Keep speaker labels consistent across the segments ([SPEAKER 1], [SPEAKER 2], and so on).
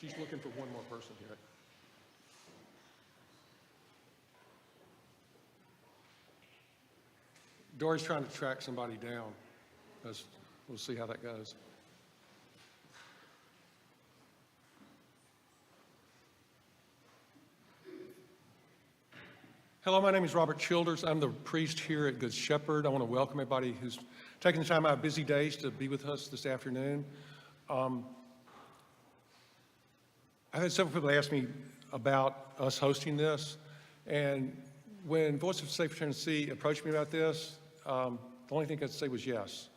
[SPEAKER 1] She's looking for one more person here. Dory's trying to track somebody down. We'll see how that goes. Hello, my name is Robert Childers. I'm the priest here at Good Shepherd. I want to welcome everybody who's taking the time out of busy days to be with us this afternoon. I've had several people ask me about us hosting this, and when Voice of Safer Tennessee approached me about this, the only thing I could say was yes.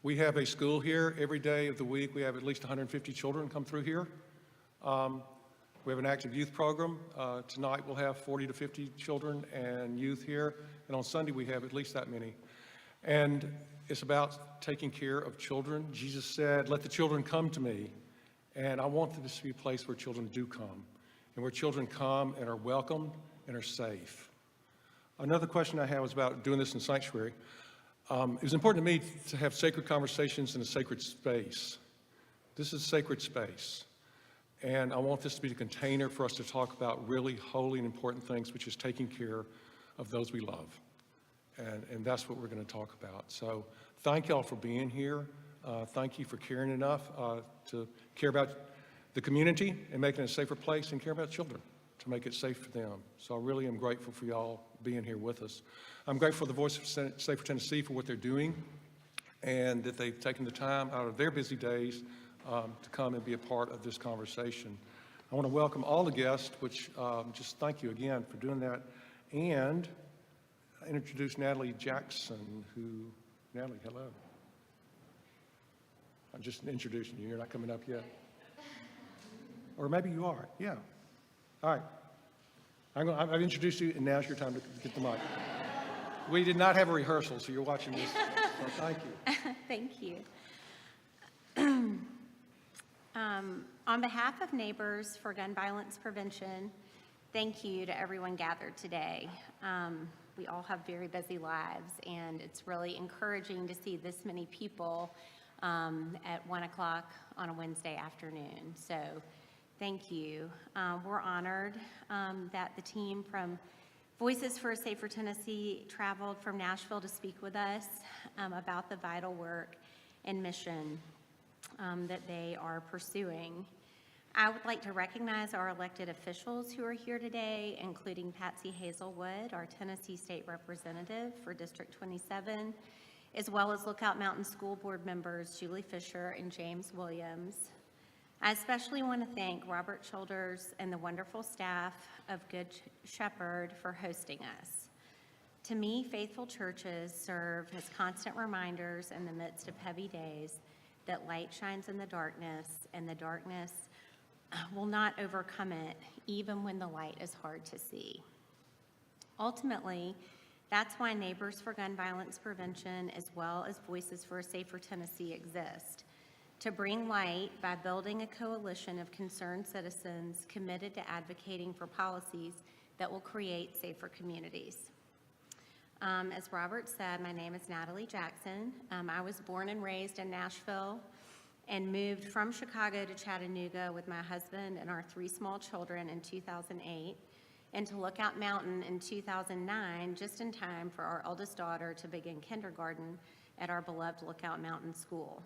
[SPEAKER 1] We have a school here every day of the week. We have at least 150 children come through here. We have an active youth program. Tonight we'll have 40 to 50 children and youth here, and on Sunday we have at least that many. And it's about taking care of children. Jesus said, "Let the children come to me." And I want this to be a place where children do come, and where children come and are welcomed and are safe. Another question I had was about doing this in sanctuary. It was important to me to have sacred conversations in a sacred space. This is a sacred space. And I want this to be the container for us to talk about really holy and important things, which is taking care of those we love. And that's what we're going to talk about. So thank y'all for being here. Thank you for caring enough to care about the community and making it a safer place, and care about children to make it safe for them. So I really am grateful for y'all being here with us. I'm grateful for the Voice of Safer Tennessee for what they're doing, and that they've taken the time out of their busy days to come and be a part of this conversation. I want to welcome all the guests, which just thank you again for doing that, and introduce Natalie Jackson, Natalie, hello. I'm just introducing you, you're not coming up yet. Or maybe you are, yeah. All right, I've introduced you, and now's your time to get the mic. We did not have a rehearsal, so you're watching this, so thank you.
[SPEAKER 2] Thank you. On behalf of Neighbors for Gun Violence Prevention, thank you to everyone gathered today. We all have very busy lives, and it's really encouraging to see this many people at 1 o'clock on a Wednesday afternoon. So thank you. We're honored that the team from Voices for a Safer Tennessee traveled from Nashville to speak with us about the vital work and mission that they are pursuing. I would like to recognize our elected officials who are here today, including Patsy Hazelwood, our Tennessee State Representative for District 27, as well as Lookout Mountain School Board members Julie Fisher and James Williams. I especially want to thank Robert Childers and the wonderful staff of Good Shepherd for hosting us. To me, faithful churches serve as constant reminders in the midst of heavy days that light shines in the darkness, and the darkness will not overcome it, even when the light is hard to see. Ultimately, that's why Neighbors for Gun Violence Prevention, as well as Voices for a Safer Tennessee, exist, to bring light by building a coalition of concerned citizens committed to advocating for policies that will create safer communities. As Robert said, my name is Natalie Jackson. I was born and raised in Nashville and moved from Chicago to Chattanooga with my husband and our 3 small children in 2008, and to Lookout Mountain in 2009, just in time for our eldest daughter to begin kindergarten at our beloved Lookout Mountain School.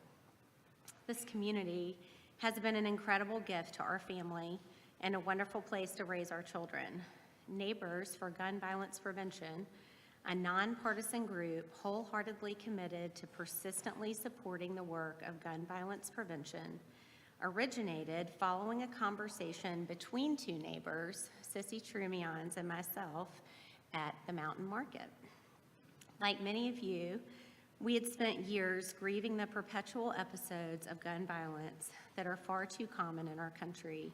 [SPEAKER 2] This community has been an incredible gift to our family and a wonderful place to raise our children. Neighbors for Gun Violence Prevention, a nonpartisan group wholeheartedly committed to persistently supporting the work of gun violence prevention, originated following a conversation between 2 neighbors, Sissy Trumians and myself, at the Mountain Market. Like many of you, we had spent years grieving the perpetual episodes of gun violence that are far too common in our country,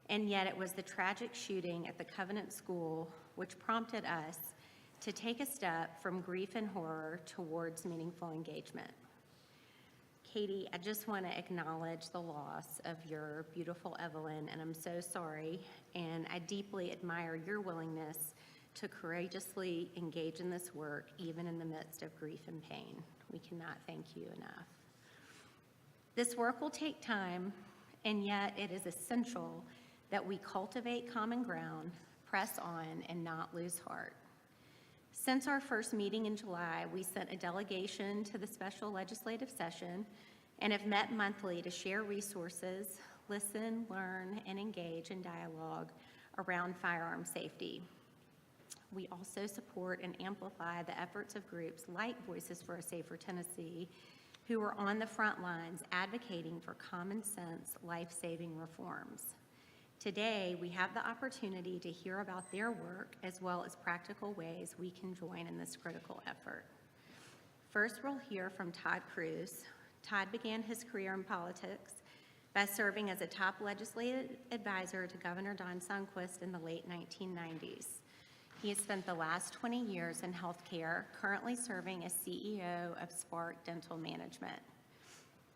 [SPEAKER 2] and yet it was the tragic shooting at the Covenant School which prompted us to take a step from grief and horror towards meaningful engagement. Katy, I just want to acknowledge the loss of your beautiful Evelyn, and I'm so sorry, and I deeply admire your willingness to courageously engage in this work, even in the midst of grief and pain. We cannot thank you enough. This work will take time, and yet it is essential that we cultivate common ground, press on, and not lose heart. Since our first meeting in July, we sent a delegation to the special legislative session and have met monthly to share resources, listen, learn, and engage in dialogue around firearm safety. We also support and amplify the efforts of groups like Voices for a Safer Tennessee, who are on the front lines advocating for common sense, life-saving reforms. Today, we have the opportunity to hear about their work as well as practical ways we can join in this critical effort. First, we'll hear from Todd Cruse. Todd began his career in politics by serving as a top legislative advisor to Governor Don Sundquist in the late 1990s. He has spent the last 20 years in healthcare, currently serving as CEO of Spark Dental Management.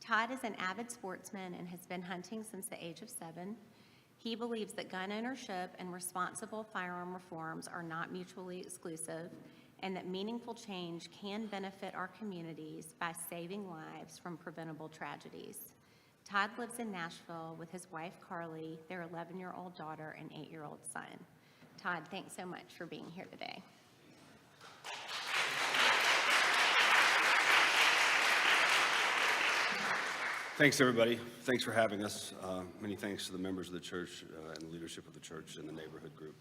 [SPEAKER 2] Todd is an avid sportsman and has been hunting since the age of 7. He believes that gun ownership and responsible firearm reforms are not mutually exclusive, and that meaningful change can benefit our communities by saving lives from preventable tragedies. Todd lives in Nashville with his wife Carly, their 11-year-old daughter, and 8-year-old son. Todd, thanks so much for being here today.
[SPEAKER 3] Thanks, everybody. Thanks for having us. Many thanks to the members of the church and the leadership of the church and the neighborhood group.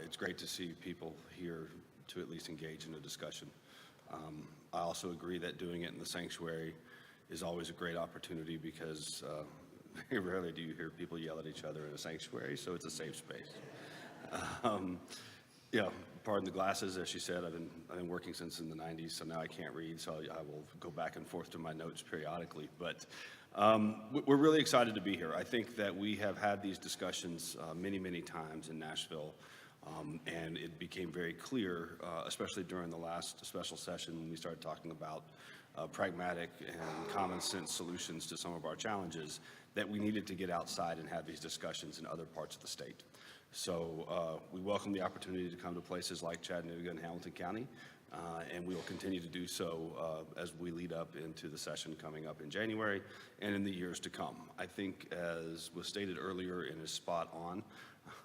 [SPEAKER 3] It's great to see people here to at least engage in a discussion. I also agree that doing it in the sanctuary is always a great opportunity because very rarely do you hear people yell at each other in a sanctuary, so it's a safe space. Pardon the glasses, as she said, I've been working since in the 90s, so now I can't read, so I will go back and forth to my notes periodically. But we're really excited to be here. I think that we have had these discussions many, many times in Nashville, and it became very clear, especially during the last special session when we started talking about pragmatic and common sense solutions to some of our challenges, that we needed to get outside and have these discussions in other parts of the state. So we welcome the opportunity to come to places like Chattanooga and Hamilton County, and we will continue to do so as we lead up into the session coming up in January and in the years to come. I think, as was stated earlier and is spot on,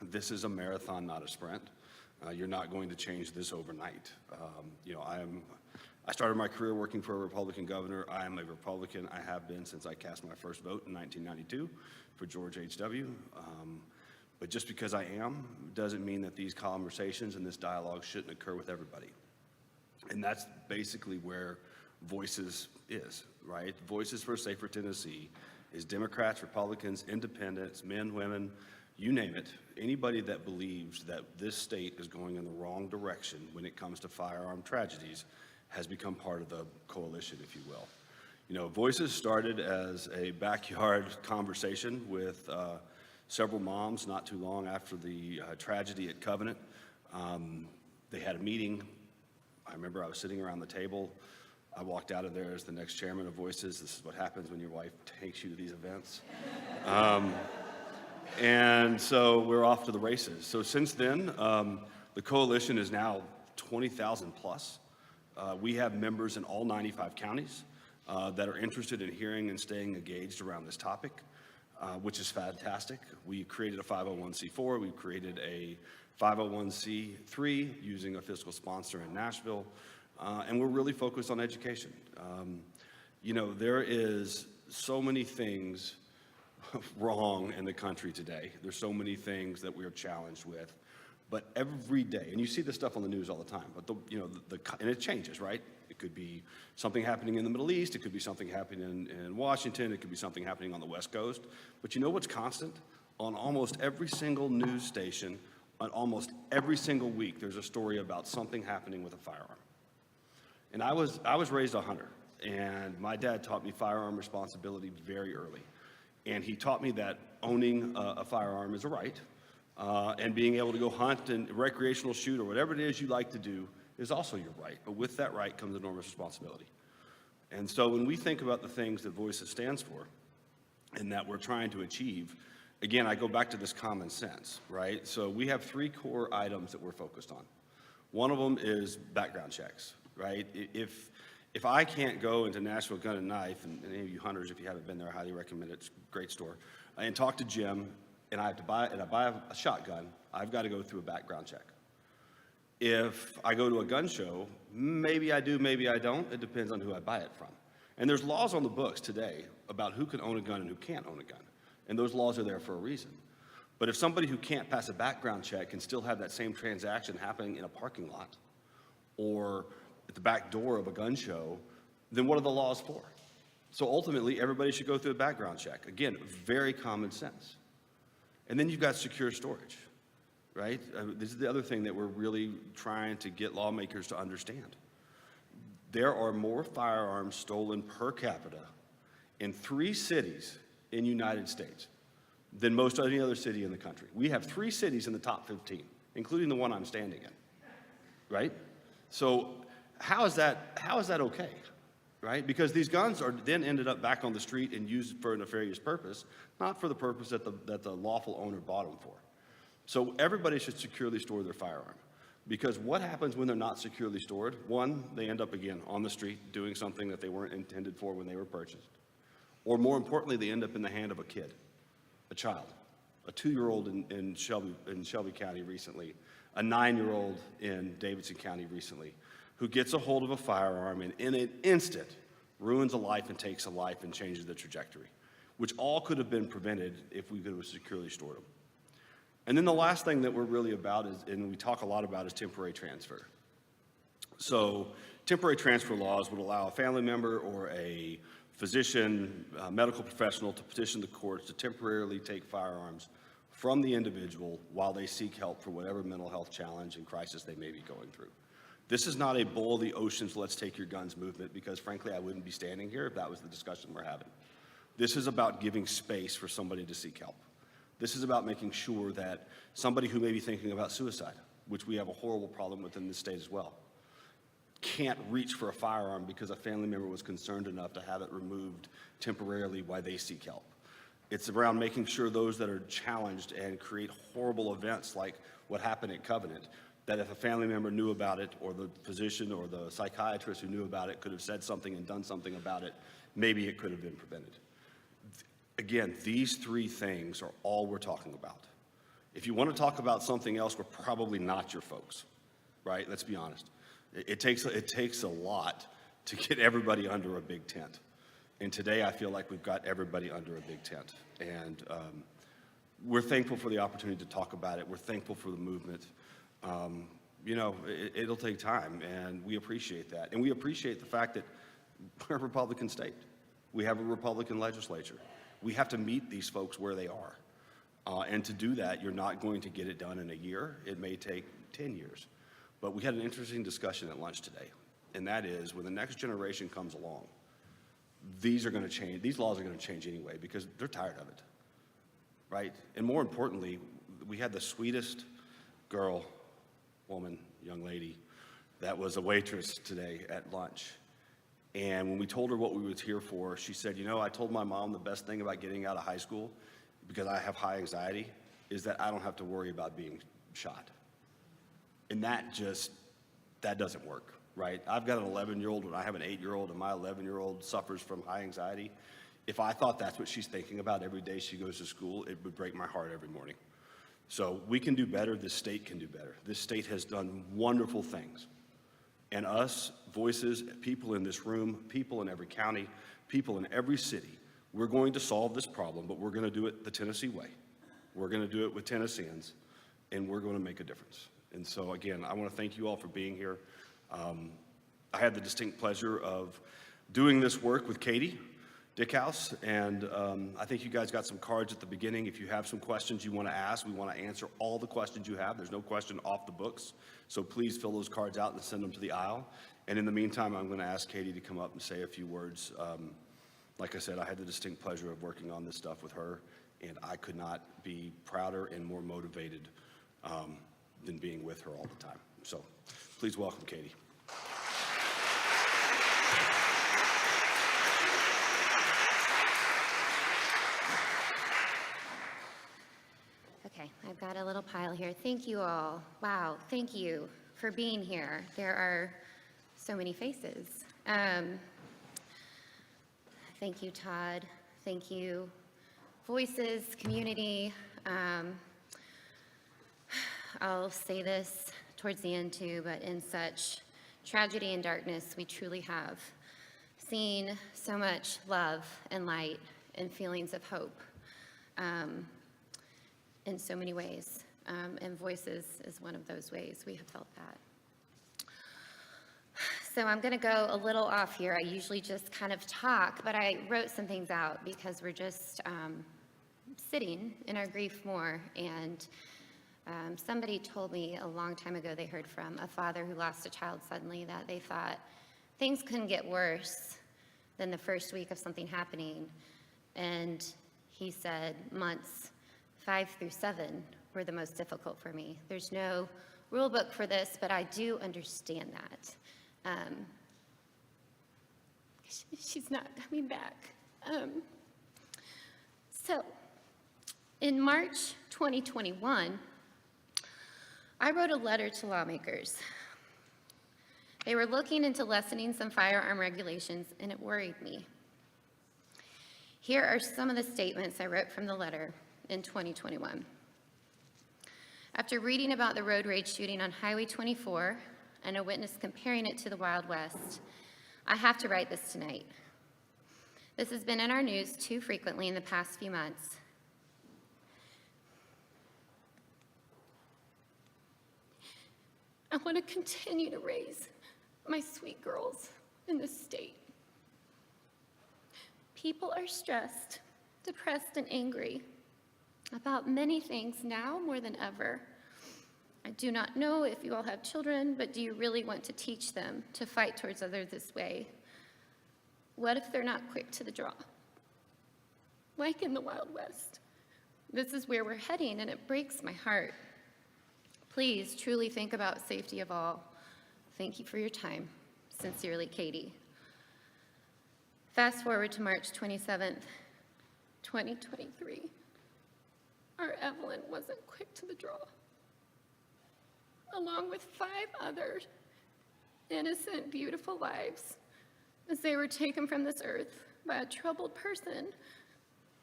[SPEAKER 3] this is a marathon, not a sprint. You're not going to change this overnight. I started my career working for a Republican governor. I am a Republican. I have been since I cast my first vote in 1992 for George H.W. But just because I am doesn't mean that these conversations and this dialogue shouldn't occur with everybody. And that's basically where Voices is, right? Voices for a Safer Tennessee is Democrats, Republicans, independents, men, women, you name it. Anybody that believes that this state is going in the wrong direction when it comes to firearm tragedies has become part of the coalition, if you will. You know, Voices started as a backyard conversation with several moms not too long after the tragedy at Covenant. They had a meeting. I remember I was sitting around the table. I walked out of there as the next chairman of Voices. This is what happens when your wife takes you to these events. And so we're off to the races. So since then, the coalition is now 20,000 plus. We have members in all 95 counties that are interested in hearing and staying engaged around this topic. Which is fantastic. We created a 501c4, we created a 501c3 using a fiscal sponsor in Nashville, and we're really focused on education. There is so many things wrong in the country today. There's so many things that we are challenged with, but every day, and you see this stuff on the news all the time, but and it changes, right? It could be something happening in the Middle East. It could be something happening in Washington. It could be something happening on the West Coast. But you know what's constant? On almost every single news station, on almost every single week, there's a story about something happening with a firearm. And I was raised a hunter, and my dad taught me firearm responsibility very early. And he taught me that owning a firearm is a right, and being able to go hunt and recreational shoot or whatever it is you like to do is also your right, but with that right comes enormous responsibility. And so when we think about the things that Voices stands for and that we're trying to achieve, again, I go back to this common sense, right? So we have 3 core items that we're focused on. One of them is background checks, right? If I can't go into Nashville Gun and Knife, and any of you hunters, if you haven't been there, I highly recommend it. It's a great store. And talk to Jim, and I buy a shotgun, I've got to go through a background check. If I go to a gun show, maybe I do, maybe I don't. It depends on who I buy it from. And there's laws on the books today about who can own a gun and who can't own a gun. And those laws are there for a reason. But if somebody who can't pass a background check can still have that same transaction happening in a parking lot or at the back door of a gun show, then what are the laws for? So ultimately, everybody should go through a background check. Again, very common sense. And then you've got secure storage, right? This is the other thing that we're really trying to get lawmakers to understand. There are more firearms stolen per capita in 3 cities in the United States than most any other city in the country. We have 3 cities in the top 15, including the one I'm standing in, right? So how is that okay, right? Because these guns are then ended up back on the street and used for a nefarious purpose, not for the purpose that the lawful owner bought them for. So everybody should securely store their firearm. Because what happens when they're not securely stored? One, they end up again on the street doing something that they weren't intended for when they were purchased. Or more importantly, they end up in the hand of a kid, a child, a 2-year-old in Shelby County recently, a 9-year-old in Davidson County recently, who gets a hold of a firearm and in an instant ruins a life and takes a life and changes the trajectory, which all could have been prevented if we could have securely stored them. And then the last thing that we're really about is, and we talk a lot about, is temporary transfer. So temporary transfer laws would allow a family member or a physician, medical professional to petition the courts to temporarily take firearms from the individual while they seek help for whatever mental health challenge and crisis they may be going through. This is not a boil the oceans, let's take your guns movement, because frankly, I wouldn't be standing here if that was the discussion we're having. This is about giving space for somebody to seek help. This is about making sure that somebody who may be thinking about suicide, which we have a horrible problem with in this state as well, can't reach for a firearm because a family member was concerned enough to have it removed temporarily while they seek help. It's around making sure those that are challenged and create horrible events like what happened at Covenant, that if a family member knew about it, or the physician or the psychiatrist who knew about it could have said something and done something about it, maybe it could have been prevented. Again, these 3 things are all we're talking about. If you want to talk about something else, we're probably not your folks, right? Let's be honest. It takes a lot to get everybody under a big tent. And today I feel like we've got everybody under a big tent. And we're thankful for the opportunity to talk about it. We're thankful for the movement. You know, it'll take time, and we appreciate that. And we appreciate the fact that we're a Republican state. We have a Republican legislature. We have to meet these folks where they are. And to do that, you're not going to get it done in a year. It may take 10 years. But we had an interesting discussion at lunch today, and that is when the next generation comes along, these are going to change. These laws are going to change anyway because they're tired of it, right? And more importantly, we had the sweetest girl, woman, young lady that was a waitress today at lunch. And when we told her what we were here for, she said, you know, I told my mom the best thing about getting out of high school, because I have high anxiety, is that I don't have to worry about being shot. And that doesn't work, right? I've got an 11-year-old and I have an 8-year-old, and my 11-year-old suffers from high anxiety. If I thought that's what she's thinking about every day she goes to school, it would break my heart every morning. So we can do better. This state can do better. This state has done wonderful things. And us, voices, people in this room, people in every county, people in every city, we're going to solve this problem, but we're going to do it the Tennessee way. We're going to do it with Tennesseans, and we're going to make a difference. And so, again, I want to thank you all for being here. I had the distinct pleasure of doing this work with Katy Dieckhaus, and I think you guys got some cards at the beginning. If you have some questions you want to ask, we want to answer all the questions you have. There's no question off the books, so please fill those cards out and send them to the aisle. And in the meantime, I'm going to ask Katy to come up and say a few words. Like I said, I had the distinct pleasure of working on this stuff with her, and I could not be prouder and more motivated than being with her all the time. So please welcome Katy.
[SPEAKER 4] Okay, I've got a little pile here. Thank you all. Wow, thank you for being here. There are so many faces Thank you, Todd. Thank you, Voices, community. I'll say this towards the end too, but in such tragedy and darkness, we truly have seen so much love and light and feelings of hope in so many ways. And Voices is one of those ways we have felt that. So I'm going to go a little off here. I usually just kind of talk, but I wrote some things out because we're just sitting in our grief more. And somebody told me a long time ago they heard from a father who lost a child suddenly that they thought things couldn't get worse than the first week of something happening. And he said months 5 through 7 were the most difficult for me. There's no rule book for this, but I do understand that. She's not coming back. So, in March 2021, I wrote a letter to lawmakers. They were looking into lessening some firearm regulations, and it worried me. Here are some of the statements I wrote from the letter in 2021. After reading about the road rage shooting on Highway 24, and a witness comparing it to the Wild West, I have to write this tonight. This has been in our news too frequently in the past few months. I want to continue to raise my sweet girls in this state. People are stressed, depressed, and angry about many things now more than ever. I do not know if you all have children, but do you really want to teach them to fight towards others this way? What if they're not quick to the draw? Like in the Wild West. This is where we're heading, and it breaks my heart. Please truly think about safety of all. Thank you for your time. Sincerely, Katy. Fast forward to March 27th, 2023. Our Evelyn wasn't quick to the draw. Along with 5 other innocent, beautiful lives, as they were taken from this earth by a troubled person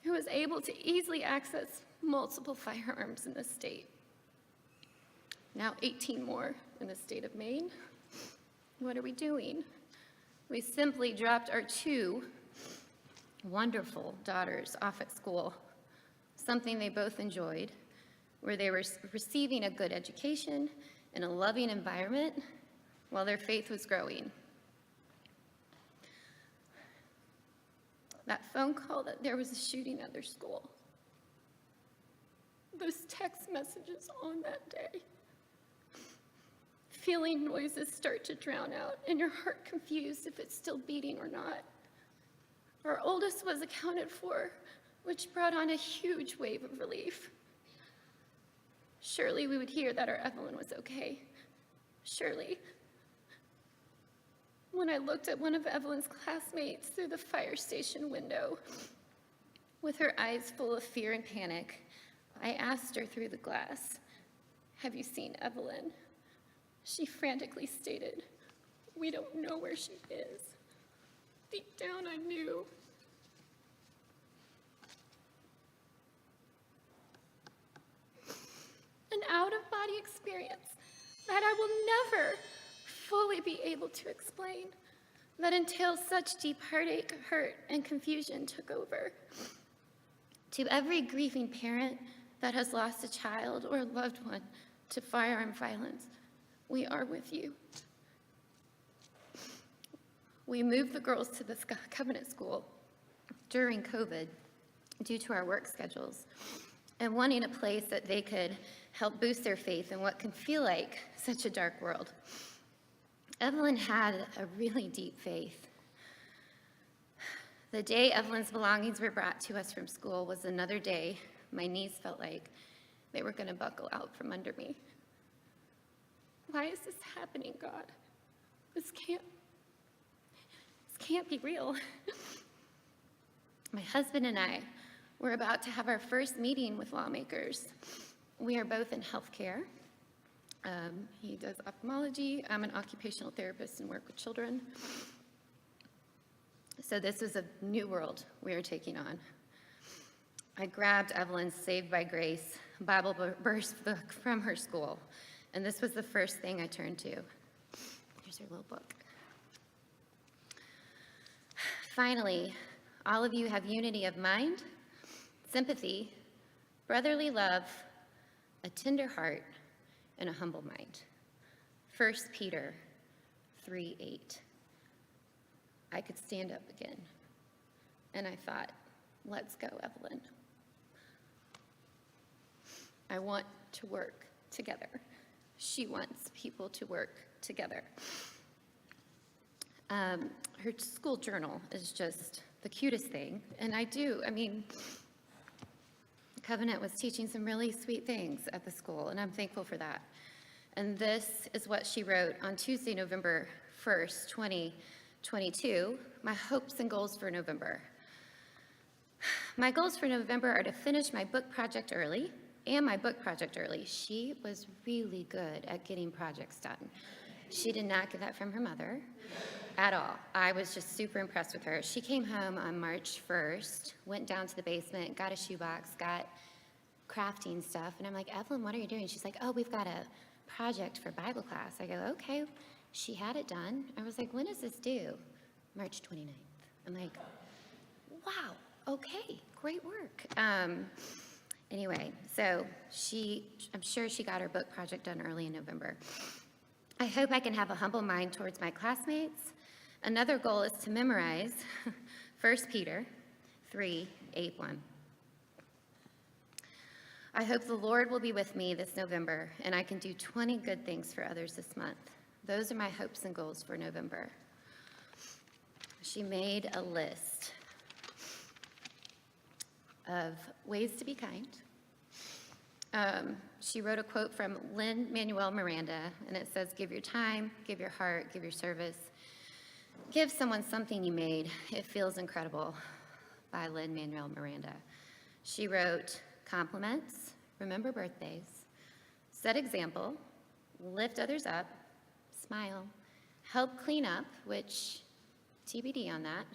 [SPEAKER 4] who was able to easily access multiple firearms in this state. Now 18 more in the state of Maine. What are we doing? We simply dropped our 2 wonderful daughters off at school, something they both enjoyed, where they were receiving a good education in a loving environment while their faith was growing. That phone call that there was a shooting at their school. Those text messages on that day. Feeling noises start to drown out and your heart confused if it's still beating or not. Our oldest was accounted for, which brought on a huge wave of relief. Surely we would hear that our Evelyn was okay. Surely. When I looked at one of Evelyn's classmates through the fire station window, with her eyes full of fear and panic, I asked her through the glass, "Have you seen Evelyn?" She frantically stated, "We don't know where she is." Deep down, I knew. An out-of-body experience that I will never fully be able to explain, that until such deep heartache, hurt, and confusion took over. To every grieving parent that has lost a child or a loved one to firearm violence, we are with you. We moved the girls to the Covenant School during COVID due to our work schedules and wanting a place that they could help boost their faith in what can feel like such a dark world. Evelyn had a really deep faith. The day Evelyn's belongings were brought to us from school was another day my knees felt like they were going to buckle out from under me. Why is this happening, God? This can't be real. My husband and I were about to have our first meeting with lawmakers. We are both in healthcare. He does ophthalmology. I'm an occupational therapist and work with children. So this was a new world we were taking on. I grabbed Evelyn's Saved by Grace Bible verse book from her school, and this was the first thing I turned to. Here's her little book. Finally, all of you have unity of mind, sympathy, brotherly love, a tender heart, and a humble mind. 1 Peter 3:8. I could stand up again, and I thought, let's go, Evelyn. I want to work together. She wants people to work together. Her school journal is just the cutest thing, and Covenant was teaching some really sweet things at the school, and I'm thankful for that. And this is what she wrote on Tuesday, November 1st, 2022, my hopes and goals for November. My goals for November are to finish my book project early, She was really good at getting projects done. She did not get that from her mother at all. I was just super impressed with her. She came home on March 1st, went down to the basement, got a shoebox, got crafting stuff, and I'm like, Evelyn, what are you doing? She's like, oh, we've got a project for Bible class. I go, okay. She had it done. I was like, when is this due? March 29th. I'm like, wow, okay, great work. Anyway, so I'm sure she got her book project done early in November. I hope I can have a humble mind towards my classmates. Another goal is to memorize 1 Peter 3:8-1. I hope the Lord will be with me this November, and I can do 20 good things for others this month. Those are my hopes and goals for November. She made a list of ways to be kind. She wrote a quote from Lin-Manuel Miranda, and it says, give your time, give your heart, give your service. Give someone something you made. It feels incredible, by Lin-Manuel Miranda. She wrote, compliments, remember birthdays, set example, lift others up, smile, help clean up, which TBD on that.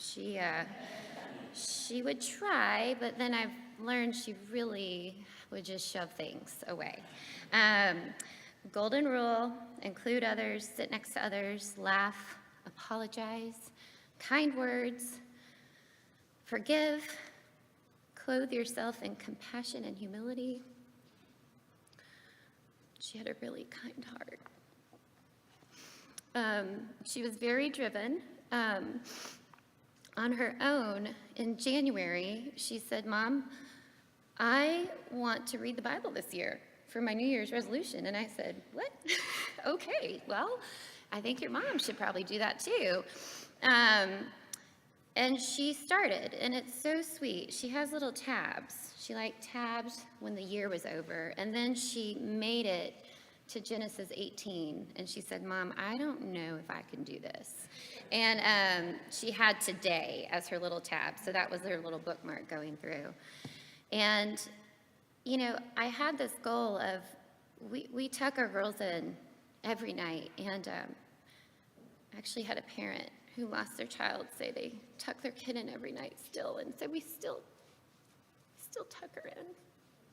[SPEAKER 4] She would try, but then I've learned she really would just shove things away. Golden rule, include others, sit next to others, laugh, apologize, kind words, forgive, clothe yourself in compassion and humility. She had a really kind heart. She was very driven. On her own, in January, she said, Mom, I want to read the Bible this year for my New Year's resolution. And I said, what? Okay, well, I think your mom should probably do that too. And she started, and it's so sweet. She has little tabs. She tabbed when the year was over, and then she made it to Genesis 18, and she said, Mom, I don't know if I can do this. And she had today as her little tab, so that was her little bookmark going through. And, I had this goal of, we tuck our girls in every night, and actually had a parent who lost their child say they tuck their kid in every night still, and so we still tuck her in,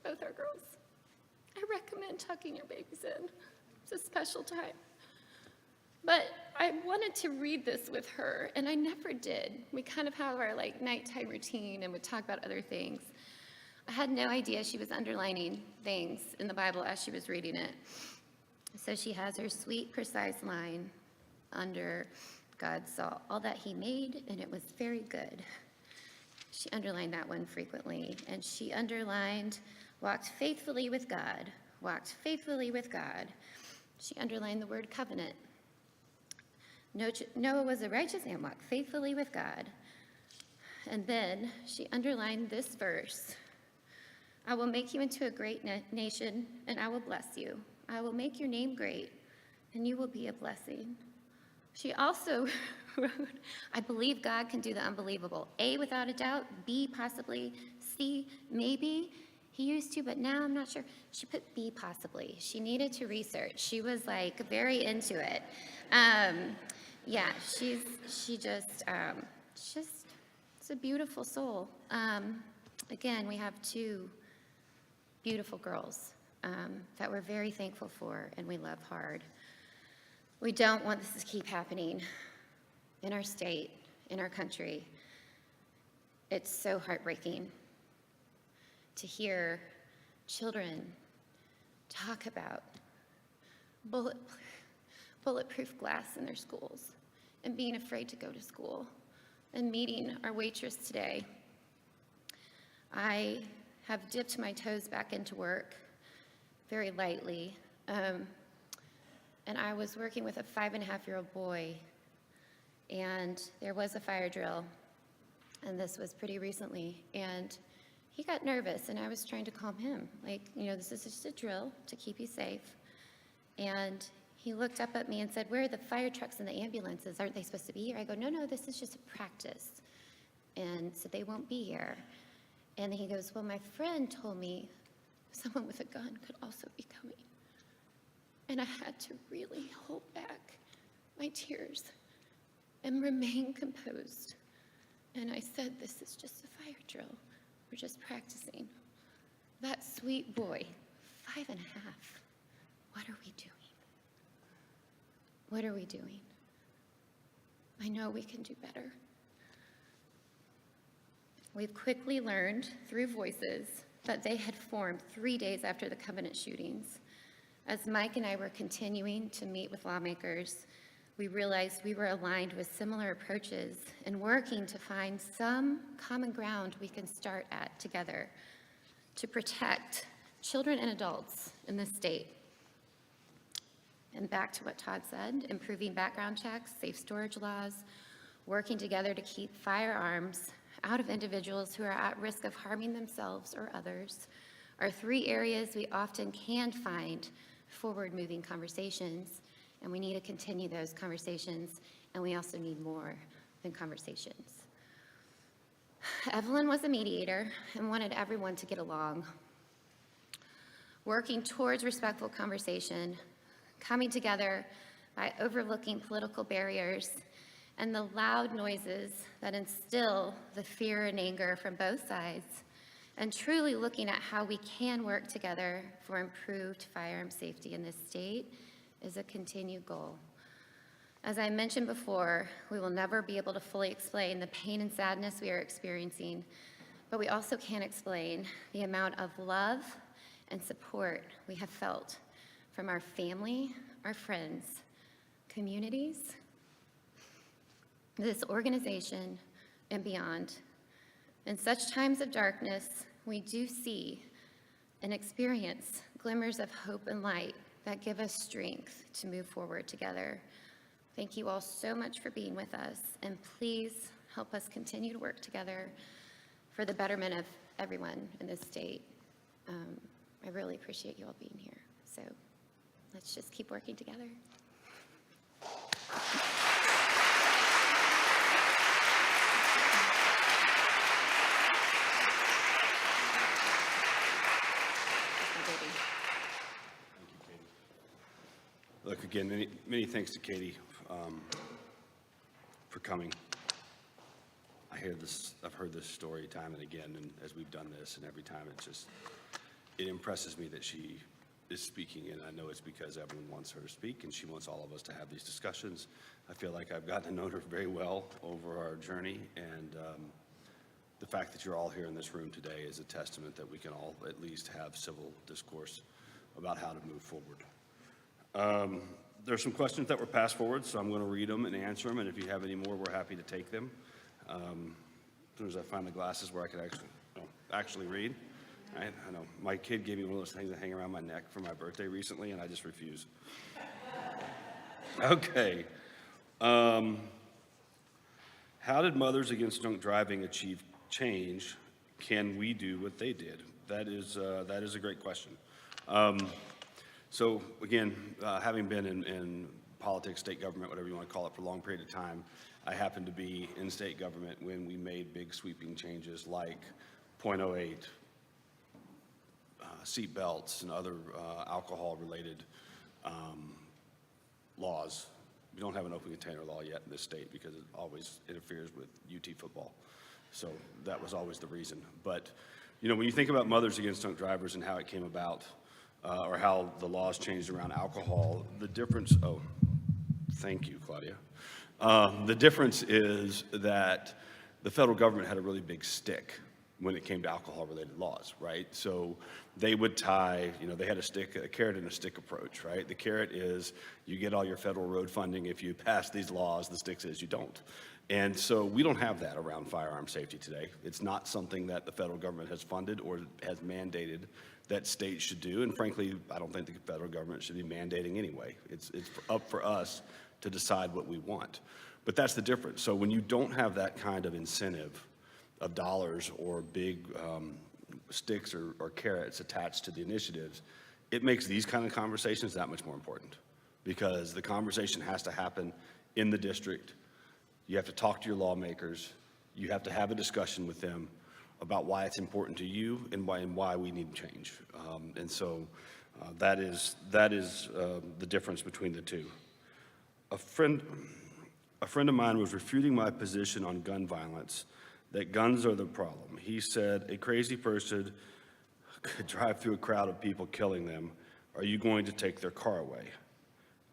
[SPEAKER 4] both our girls. I recommend tucking your babies in. It's a special time. But I wanted to read this with her, and I never did. We kind of have our nighttime routine and would talk about other things. I had no idea she was underlining things in the Bible as she was reading it. So she has her sweet, precise line under God saw all that he made, and it was very good. She underlined that one frequently, and she underlined walked faithfully with God, walked faithfully with God. She underlined the word covenant. Noah was a righteous man, walked faithfully with God. And then she underlined this verse. I will make you into a great nation, and I will bless you. I will make your name great, and you will be a blessing. She also wrote, I believe God can do the unbelievable. A, without a doubt. B, possibly. C, maybe. He used to, but now I'm not sure. She put B, possibly. She needed to research. She was very into it. Yeah, she just He's a beautiful soul. Again, we have two beautiful girls that we're very thankful for and we love hard. We don't want this to keep happening in our state, in our country. It's so heartbreaking to hear children talk about bulletproof glass in their schools and being afraid to go to school and meeting our waitress today. I have dipped my toes back into work very lightly, and I was working with a 5.5-year-old boy, and there was a fire drill, and this was pretty recently, and he got nervous, and I was trying to calm him, like, this is just a drill to keep you safe. And he looked up at me and said, "Where are the fire trucks and the ambulances? Aren't they supposed to be here?" I go, no, this is just a practice. And so they won't be here. And he goes, "Well, my friend told me someone with a gun could also be coming." And I had to really hold back my tears and remain composed. And I said, "This is just a fire drill. We're just practicing." That sweet boy, 5.5, what are we doing? What are we doing? I know we can do better. We've quickly learned through voices that they had formed 3 days after the Covenant shootings. As Mike and I were continuing to meet with lawmakers, we realized we were aligned with similar approaches and working to find some common ground we can start at together to protect children and adults in this state. And back to what Todd said, improving background checks, safe storage laws, working together to keep firearms out of individuals who are at risk of harming themselves or others are 3 areas we often can find forward-moving conversations, and we need to continue those conversations, and we also need more than conversations. Evelyn was a mediator and wanted everyone to get along. Working towards respectful conversation, coming together by overlooking political barriers and the loud noises that instill the fear and anger from both sides, and truly looking at how we can work together for improved firearm safety in this state is a continued goal. As I mentioned before, we will never be able to fully explain the pain and sadness we are experiencing, but we also can't explain the amount of love and support we have felt from our family, our friends, communities, this organization, and beyond. In such times of darkness, we do see and experience glimmers of hope and light that give us strength to move forward together. Thank you all so much for being with us, and please help us continue to work together for the betterment of everyone in this state. I really appreciate you all being here. So let's just keep working together.
[SPEAKER 3] Look, again, many thanks to Katy for coming. I've heard this story time and again, and as we've done this, and every time it impresses me that she is speaking, and I know it's because everyone wants her to speak, and she wants all of us to have these discussions. I feel like I've gotten to know her very well over our journey, and the fact that you're all here in this room today is a testament that we can all at least have civil discourse about how to move forward. There's some questions that were passed forward, so I'm going to read them and answer them, and if you have any more, we're happy to take them. As soon as I find the glasses where I can actually read. Right? I know my kid gave me one of those things that hang around my neck for my birthday recently, and I just refuse. Okay. How did Mothers Against Drunk Driving achieve change? Can we do what they did? That is a great question. So again, having been in politics, state government, whatever you want to call it, for a long period of time, I happened to be in state government when we made big sweeping changes like .08, seat belts, and other alcohol-related laws. We don't have an open container law yet in this state because it always interferes with UT football. So that was always the reason. But, you know, when you think about Mothers Against Drunk Drivers and how it came about, or how the laws changed around alcohol, the difference, oh, thank you, Claudia. The difference is that the federal government had a really big stick when it came to alcohol-related laws, right? So they would tie, you know, they had a carrot and a stick approach, right? The carrot is you get all your federal road funding if you pass these laws. The stick says you don't. And so we don't have that around firearm safety today. It's not something that the federal government has funded or has mandated that states should do. And frankly, I don't think the federal government should be mandating anyway. It's up for us to decide what we want. But that's the difference. So when you don't have that kind of incentive of dollars or big sticks or carrots attached to the initiatives, it makes these kind of conversations that much more important, because the conversation has to happen in the district. You have to talk to your lawmakers. You have to have a discussion with them about why it's important to you and why we need change. And so that is the difference between the two. A friend of mine was refuting my position on gun violence, that guns are the problem. He said, a crazy person could drive through a crowd of people killing them. Are you going to take their car away?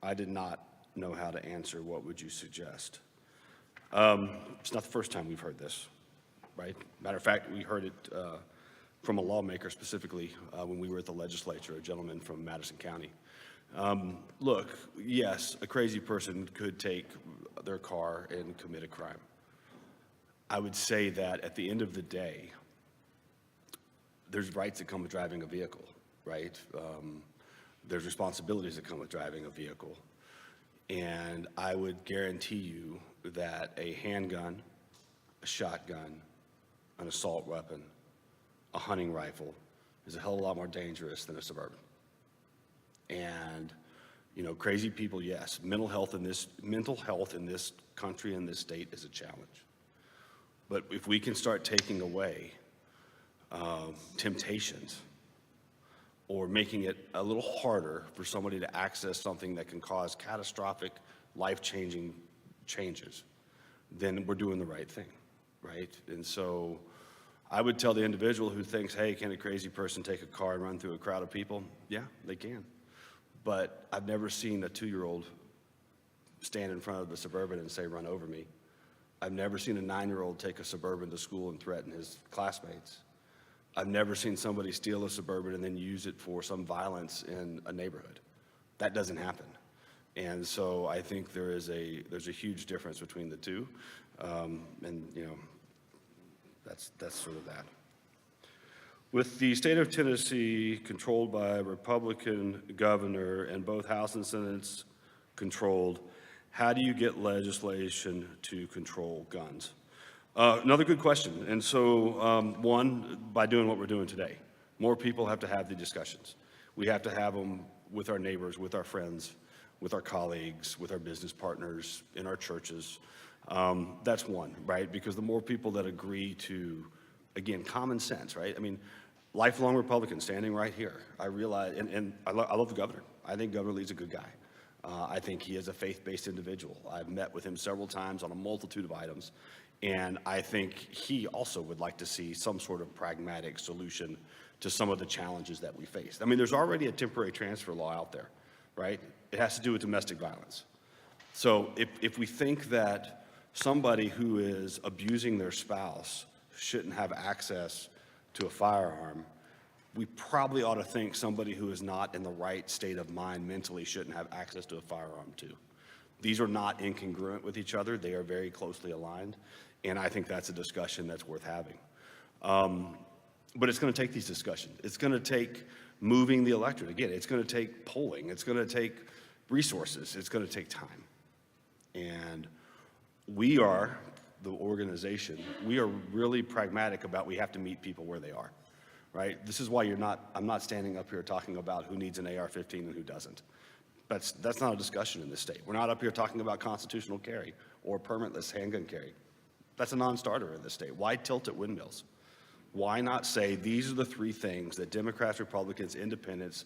[SPEAKER 3] I did not know how to answer. What would you suggest? It's not the first time we've heard this, right? Matter of fact, we heard it from a lawmaker specifically when we were at the legislature, a gentleman from Madison County. Look, yes, a crazy person could take their car and commit a crime. I would say that at the end of the day, there's rights that come with driving a vehicle, right? There's responsibilities that come with driving a vehicle. And I would guarantee you that a handgun, a shotgun, an assault weapon, a hunting rifle is a hell of a lot more dangerous than a Suburban. And, you know, crazy people, yes. Mental health in this country and this state is a challenge. But if we can start taking away temptations or making it a little harder for somebody to access something that can cause catastrophic, life-changing changes, then we're doing the right thing, right? And so I would tell the individual who thinks, hey, can a crazy person take a car and run through a crowd of people? Yeah, they can. But I've never seen a 2-year-old stand in front of a Suburban and say, run over me. I've never seen a 9-year-old take a Suburban to school and threaten his classmates. I've never seen somebody steal a Suburban and then use it for some violence in a neighborhood. That doesn't happen. And so I think there's a huge difference between the two. And, you know, that's sort of that. With the state of Tennessee controlled by a Republican governor and both House and Senate controlled, how do you get legislation to control guns? Another good question. And so, one, by doing what we're doing today. More people have to have the discussions. We have to have them with our neighbors, with our friends, with our colleagues, with our business partners, in our churches. That's one, right? Because the more people that agree to, again, common sense, right? I mean, lifelong Republican standing right here. I realize, and I love the governor. I think Governor Lee's a good guy. I think he is a faith-based individual. I've met with him several times on a multitude of items, and I think he also would like to see some sort of pragmatic solution to some of the challenges that we face. I mean, there's already a temporary transfer law out there, right? It has to do with domestic violence. So if we think that somebody who is abusing their spouse shouldn't have access to a firearm, we probably ought to think somebody who is not in the right state of mind mentally shouldn't have access to a firearm too. These are not incongruent with each other. They are very closely aligned, and I think that's a discussion that's worth having. But it's going to take these discussions. It's going to take moving the electorate. Again, it's going to take polling. It's going to take resources. It's going to take time. And we are, the organization, we are really pragmatic about we have to meet people where they are. Right? This is why I'm not standing up here talking about who needs an AR-15 and who doesn't. That's not a discussion in this state. We're not up here talking about constitutional carry or permitless handgun carry. That's a non-starter in this state. Why tilt at windmills? Why not say these are the 3 things that Democrats, Republicans, independents,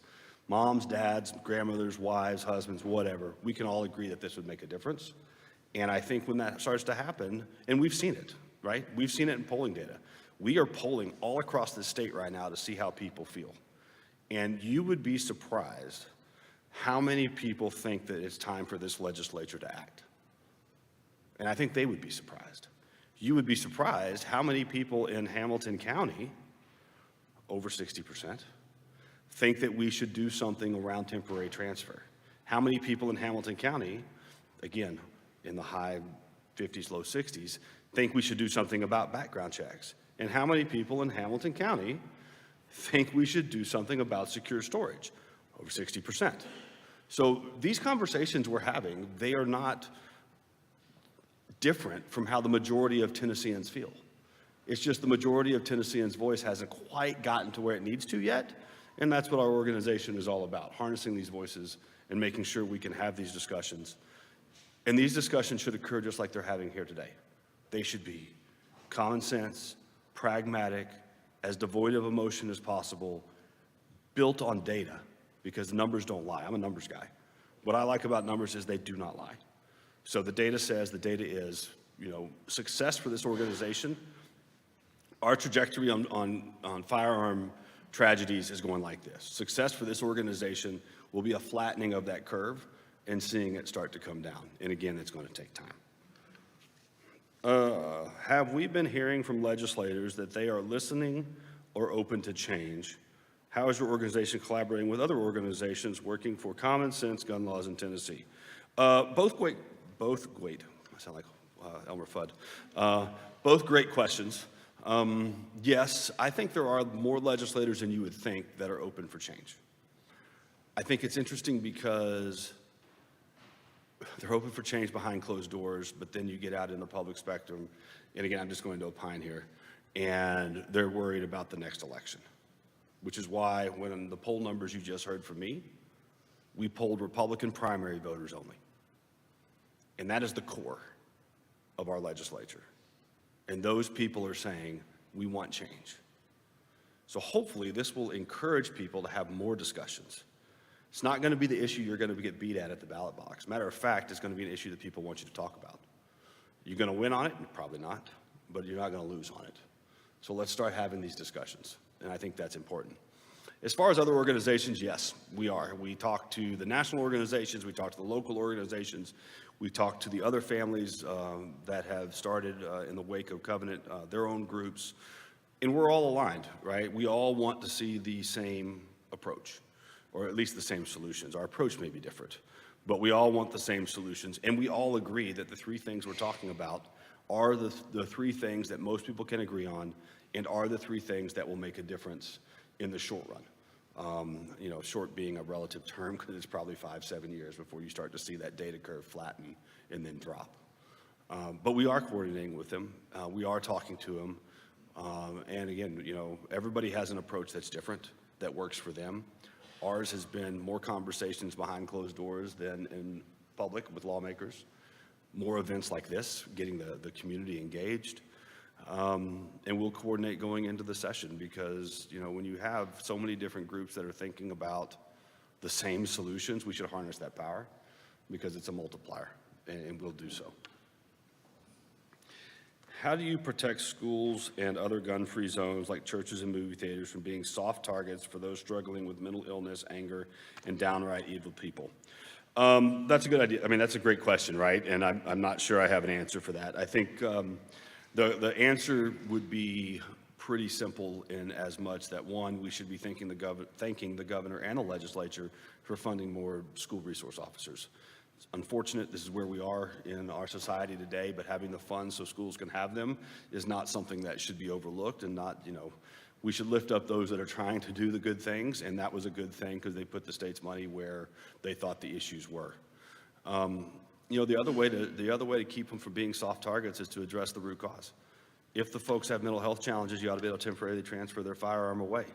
[SPEAKER 3] moms, dads, grandmothers, wives, husbands, whatever, we can all agree that this would make a difference. And I think when that starts to happen, and we've seen it, right? We've seen it in polling data. We are polling all across the state right now to see how people feel. And you would be surprised how many people think that it's time for this legislature to act. And I think they would be surprised. You would be surprised how many people in Hamilton County, over 60%, think that we should do something around temporary transfer. How many people in Hamilton County, again, in the high 50s, low 60s, think we should do something about background checks? And how many people in Hamilton County think we should do something about secure storage? Over 60%. So these conversations we're having, they are not different from how the majority of Tennesseans feel. It's just the majority of Tennesseans' voice hasn't quite gotten to where it needs to yet, and that's what our organization is all about, harnessing these voices and making sure we can have these discussions. And these discussions should occur just like they're having here today. They should be common sense, pragmatic, as devoid of emotion as possible, built on data, because the numbers don't lie. I'm a numbers guy. What I like about numbers is they do not lie. So the data says, the data is, success for this organization. Our trajectory on firearm tragedies is going like this. Success for this organization will be a flattening of that curve and seeing it start to come down. And again, it's going to take time. Have we been hearing from legislators that they are listening or open to change? How is your organization collaborating with other organizations working for common sense gun laws in Tennessee? Both great. I sound like Elmer Fudd. Both great questions. Yes, I think there are more legislators than you would think that are open for change. I think it's interesting because they're open for change behind closed doors, but then you get out in the public spectrum, and again, I'm just going to opine here, and they're worried about the next election, which is why when the poll numbers you just heard from me, we polled Republican primary voters only. And that is the core of our legislature. And those people are saying, we want change. So hopefully this will encourage people to have more discussions. It's not going to be the issue you're going to get beat at the ballot box. Matter of fact, it's going to be an issue that people want you to talk about. You're going to win on it? Probably not, but you're not going to lose on it. So let's start having these discussions, and I think that's important. As far as other organizations, yes, we are. We talk to the national organizations, we talk to the local organizations, we talk to the other families that have started in the wake of Covenant, their own groups, and we're all aligned, right? We all want to see the same approach, or at least the same solutions. Our approach may be different, but we all want the same solutions, and we all agree that the three things we're talking about are the three things that most people can agree on, and are the three things that will make a difference in the short run. Short being a relative term, because it's probably 5-7 years before you start to see that data curve flatten and then drop. But we are coordinating with them. We are talking to them. And again, everybody has an approach that's different, that works for them. Ours has been more conversations behind closed doors than in public with lawmakers. More events like this, getting the community engaged. And we'll coordinate going into the session because, when you have so many different groups that are thinking about the same solutions, we should harness that power because it's a multiplier, and we'll do so. How do you protect schools and other gun-free zones like churches and movie theaters from being soft targets for those struggling with mental illness, anger, and downright evil people? That's a good idea. I mean, that's a great question, right? And I'm not sure I have an answer for that. I think the answer would be pretty simple in as much that, one, we should be thanking the governor and the legislature for funding more school resource officers. It's unfortunate this is where we are in our society today, but having the funds so schools can have them is not something that should be overlooked, and not, we should lift up those that are trying to do the good things, and that was a good thing because they put the state's money where they thought the issues were. The other way to keep them from being soft targets is to address the root cause. If the folks have mental health challenges, you ought to be able to temporarily transfer their firearm away.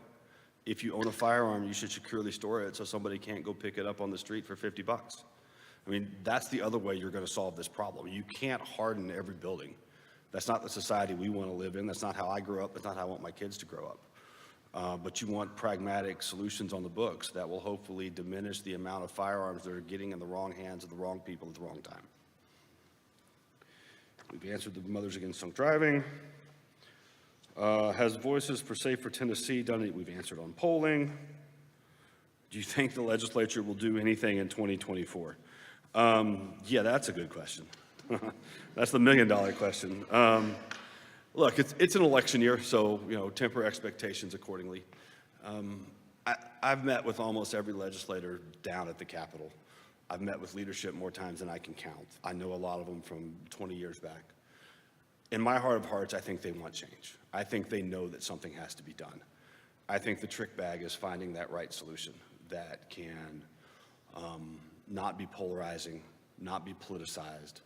[SPEAKER 3] If you own a firearm, you should securely store it so somebody can't go pick it up on the street for $50. I mean, that's the other way you're going to solve this problem. You can't harden every building. That's not the society we want to live in. That's not how I grew up. That's not how I want my kids to grow up. But you want pragmatic solutions on the books that will hopefully diminish the amount of firearms that are getting in the wrong hands of the wrong people at the wrong time. We've answered the Mothers Against Drunk Driving. Has Voices for Safer Tennessee done it? We've answered on polling. Do you think the legislature will do anything in 2024? Yeah, that's a good question. That's the million-dollar question. Look, it's an election year, so, temper expectations accordingly. I've met with almost every legislator down at the Capitol. I've met with leadership more times than I can count. I know a lot of them from 20 years back. In my heart of hearts, I think they want change. I think they know that something has to be done. I think the trick bag is finding that right solution that can not be polarizing, not be politicized,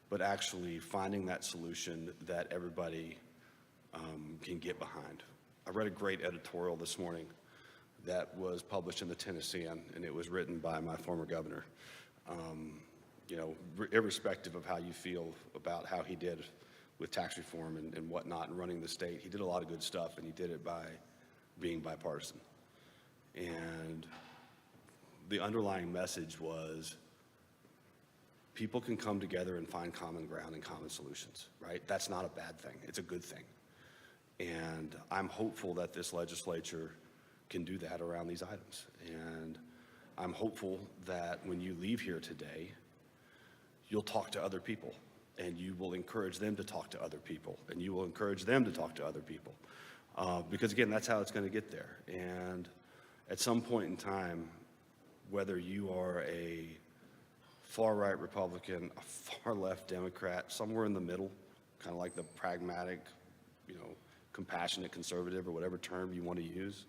[SPEAKER 3] but actually finding that solution that everybody can get behind. I read a great editorial this morning that was published in the Tennessean, and it was written by my former governor. Irrespective of how you feel about how he did with tax reform and whatnot and running the state, he did a lot of good stuff, and he did it by being bipartisan. And the underlying message was people can come together and find common ground and common solutions, right? That's not a bad thing. It's a good thing. And I'm hopeful that this legislature can do that around these items. And I'm hopeful that when you leave here today, you'll talk to other people, and you will encourage them to talk to other people, and you will encourage them to talk to other people. Because again, that's how it's going to get there. And at some point in time, whether you are a far-right Republican, a far-left Democrat, somewhere in the middle, kind of like the pragmatic, compassionate conservative, or whatever term you want to use,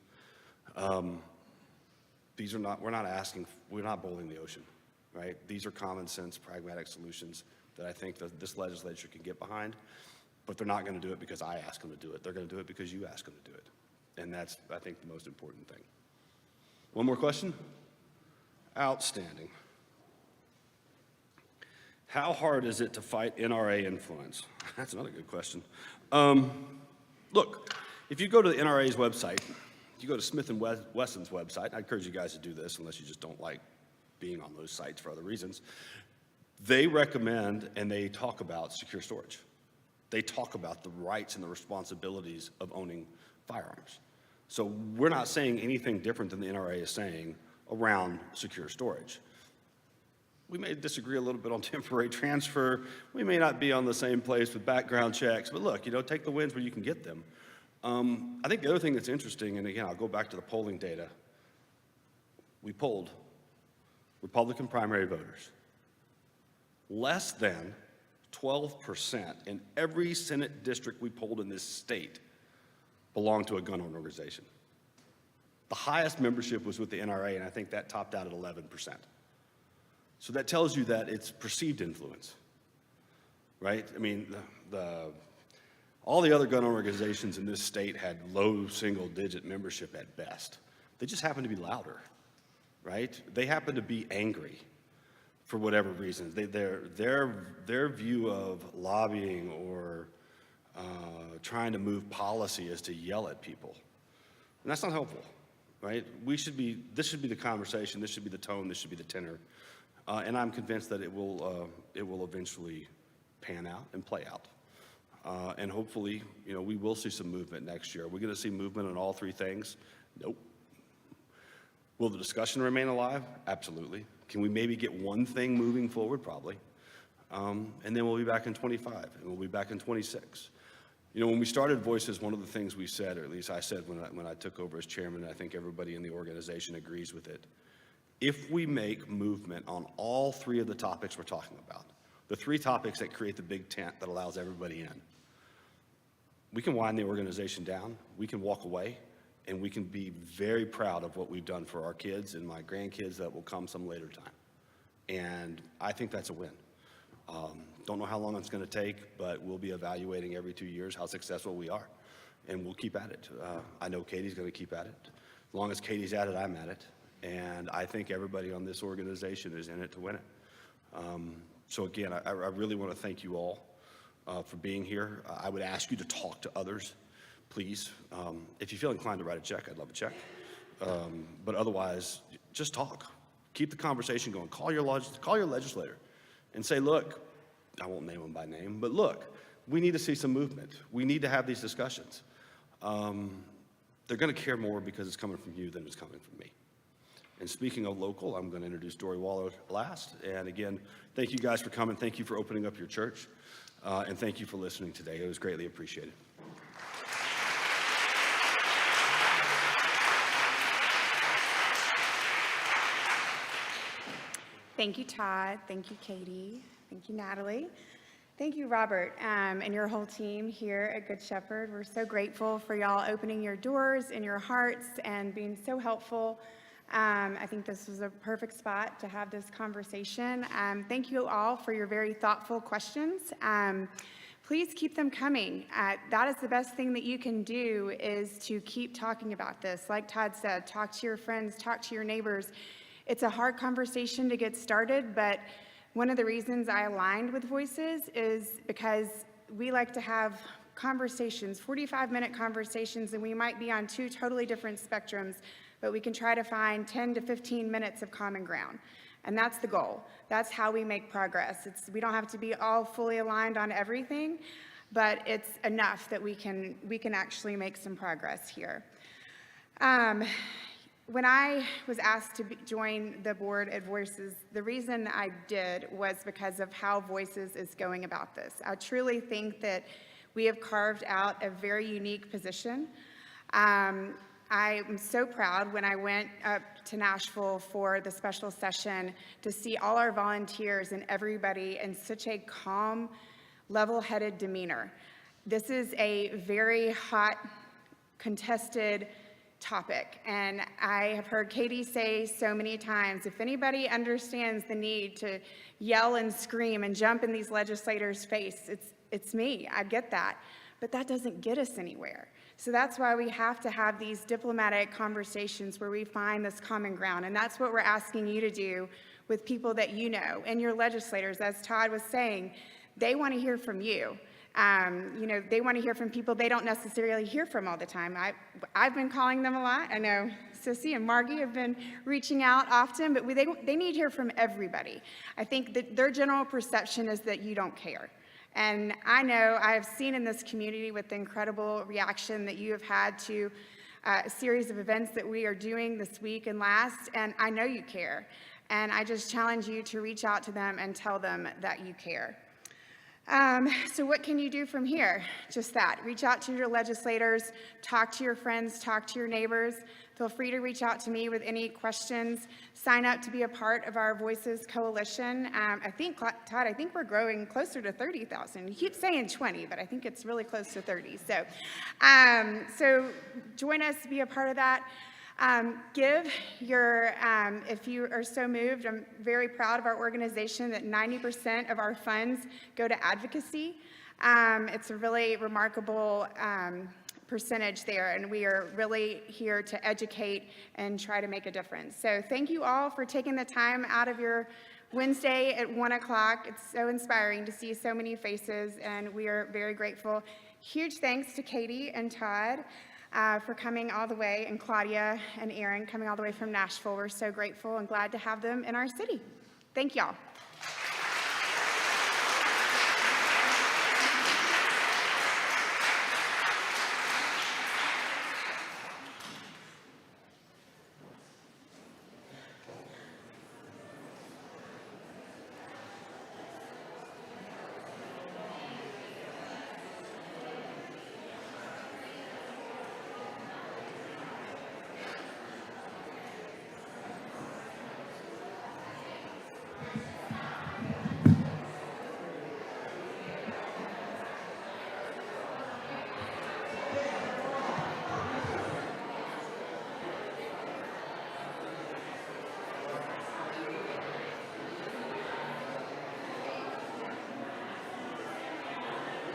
[SPEAKER 3] we're not boiling the ocean, right? These are common sense, pragmatic solutions that I think that this legislature can get behind, but they're not going to do it because I ask them to do it. They're going to do it because you ask them to do it. And that's, I think, the most important thing. One more question? Outstanding. How hard is it to fight NRA influence? That's another good question. Look, if you go to the NRA's website, you go to Smith & Wesson's website, I encourage you guys to do this unless you just don't like being on those sites for other reasons. They recommend and they talk about secure storage. They talk about the rights and the responsibilities of owning firearms. So we're not saying anything different than the NRA is saying around secure storage. We may disagree a little bit on temporary transfer. We may not be on the same place with background checks, but look, take the wins where you can get them. I think the other thing that's interesting, and again, I'll go back to the polling data. We polled Republican primary voters. Less than 12% in every Senate district we polled in this state belonged to a gun owner organization. The highest membership was with the NRA, and I think that topped out at 11%. So that tells you that it's perceived influence, right? I mean, all the other gun organizations in this state had low single-digit membership at best. They just happen to be louder, right? They happen to be angry for whatever reasons. Their view of lobbying or trying to move policy is to yell at people, and that's not helpful, right? This should be the conversation. This should be the tone. This should be the tenor. And I'm convinced that it will eventually pan out and play out. And hopefully, we will see some movement next year. Are we going to see movement on all three things? Nope. Will the discussion remain alive? Absolutely. Can we maybe get one thing moving forward? Probably. And then we'll be back in 25, and we'll be back in 26. When we started Voices, one of the things we said, or at least I said when I took over as chairman, and I think everybody in the organization agrees with it, if we make movement on all three of the topics we're talking about, the three topics that create the big tent that allows everybody in, we can wind the organization down, we can walk away, and we can be very proud of what we've done for our kids and my grandkids that will come some later time. And I think that's a win. Don't know how long it's going to take, but we'll be evaluating every 2 years how successful we are, and we'll keep at it. I know Katy's going to keep at it. As long as Katy's at it, I'm at it. And I think everybody on this organization is in it to win it. So again, I really want to thank you all for being here. I would ask you to talk to others, please. If you feel inclined to write a check, I'd love a check. But otherwise, just talk. Keep the conversation going. Call your legislator and say, look, I won't name them by name, but look, we need to see some movement. We need to have these discussions. They're going to care more because it's coming from you than it's coming from me. And speaking of local, I'm going to introduce Dory Waller last. And again, thank you guys for coming. Thank you for opening up your church. And thank you for listening today. It was greatly appreciated.
[SPEAKER 5] Thank you, Todd. Thank you, Katie. Thank you, Natalie. Thank you, Robert, and your whole team here at Good Shepherd. We're so grateful for y'all opening your doors and your hearts and being so helpful. I think this was a perfect spot to have this conversation. Thank you all for your very thoughtful questions. Please keep them coming. That is the best thing that you can do, is to keep talking about this. Like Todd said, talk to your friends, talk to your neighbors. It's a hard conversation to get started, but one of the reasons I aligned with Voices is because we like to have conversations, 45-minute conversations, and we might be on two totally different spectrums, but we can try to find 10 to 15 minutes of common ground. And that's the goal. That's how we make progress. We don't have to be all fully aligned on everything, but it's enough that we can actually make some progress here. When I was asked to join the board at Voices, the reason I did was because of how Voices is going about this. I truly think that we have carved out a very unique position. I am so proud when I went up to Nashville for the special session to see all our volunteers and everybody in such a calm, level-headed demeanor. This is a very hot, contested topic, and I have heard Katie say so many times, if anybody understands the need to yell and scream and jump in these legislators' face, it's me. I get that, but that doesn't get us anywhere. So that's why we have to have these diplomatic conversations where we find this common ground, and that's what we're asking you to do with people that you know, and your legislators. As Todd was saying, they want to hear from you. They want to hear from people they don't necessarily hear from all the time. I've been calling them a lot. I know Sissy and Margie have been reaching out often, but they need to hear from everybody. I think that their general perception is that you don't care. And I know I have seen in this community with the incredible reaction that you have had to a series of events that we are doing this week and last, and I know you care. And I just challenge you to reach out to them and tell them that you care. So what can you do from here? Just that. Reach out to your legislators, talk to your friends, talk to your neighbors. Feel free to reach out to me with any questions. Sign up to be a part of our Voices Coalition. I think, Todd, we're growing closer to 30,000. You keep saying 20, but I think it's really close to 30. So join us, be a part of that. Give your, if you are so moved, I'm very proud of our organization that 90% of our funds go to advocacy. It's a really remarkable percentage there, and we are really here to educate and try to make a difference. So thank you all for taking the time out of your Wednesday at 1 o'clock. It's so inspiring to see so many faces, and we are very grateful. Huge thanks to Katie and Todd for coming all the way, and Claudia and Aaron coming all the way from Nashville. We're so grateful and glad to have them in our city. Thank y'all.